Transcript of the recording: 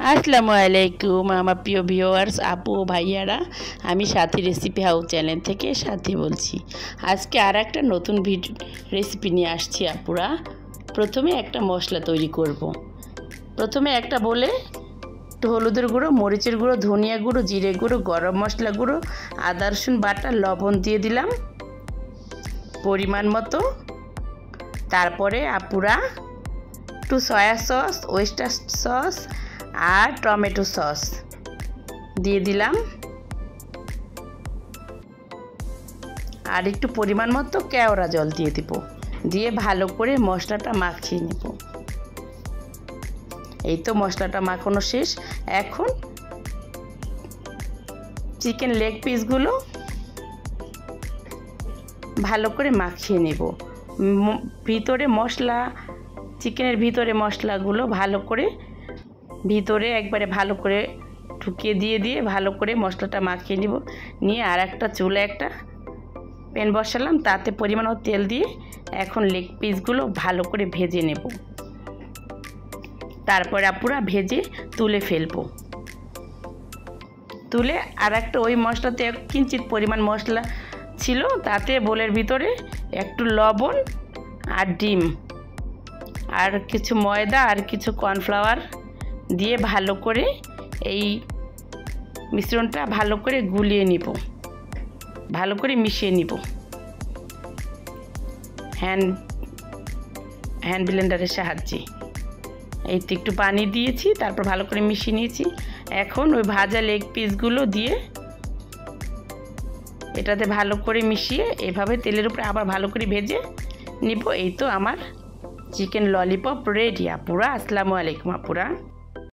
আসসালামু আলাইকুম আমার প্রিয় ভিউয়ার্স আপু ও ভাইয়ারা, আমি সাথী রেসিপি হাউস চ্যানেল থেকে সাথী বলছি। আজকে আর একটা নতুন রেসিপি নিয়ে আসছি আপুরা। প্রথমে একটা মশলা তৈরি করব। প্রথমে একটা বলে একটু হলুদের গুঁড়ো, মরিচের গুঁড়ো, ধনিয়া গুঁড়ো, জিরে গুঁড়ো, গরম মশলা গুঁড়ো, আদা রসুন বাটা, লবণ দিয়ে দিলাম পরিমাণ মতো। তারপরে আপুরা একটু সয়া সস, ওয়েস্টার সস আর টমেটো সস দিয়ে দিলাম, আর একটু পরিমাণ মতো কেওড়া জল দিয়ে দিব। দিয়ে ভালো করে মশলাটা মাখিয়ে নেব। এই তো মশলাটা মাখানো শেষ। এখন চিকেন লেগ পিসগুলো ভালো করে মাখিয়ে নেব। ভিতরে মশলা, চিকেনের ভিতরে মশলাগুলো ভালো করে ভিতরে একবারে ভালো করে ঢুকিয়ে দিয়ে ভালো করে মশলাটা মাখিয়ে নিব। নিয়ে আর একটা চুলে একটা প্যান বসালাম, তাতে পরিমাণ তেল দিয়ে এখন লেগ পিসগুলো ভালো করে ভেজে নেব। তারপরে পুরো ভেজে তুলে ফেলবো। তুলে আর একটা ওই মশলাতে কিঞ্চিত পরিমাণ মশলা ছিল, তাতে বোলের ভিতরে একটু লবণ আর ডিম আর কিছু ময়দা আর কিছু কর্নফ্লাওয়ার দিয়ে ভালো করে এই মিশ্রণটা ভালো করে গুলিয়ে নিব, ভালো করে মিশিয়ে নিব হ্যান্ড ব্লেন্ডারের সাহায্যে। এই তো একটু পানি দিয়েছি, তারপর ভালো করে মিশিয়ে নিয়েছি। এখন ওই ভাজা লেগ পিসগুলো দিয়ে এটাতে ভালো করে মিশিয়ে এভাবে তেলের উপরে আবার ভালো করে ভেজে নিব। এই তো আমার চিকেন ললিপপ রেডি আপুরা। আসসালামু আলাইকুম আপুরা।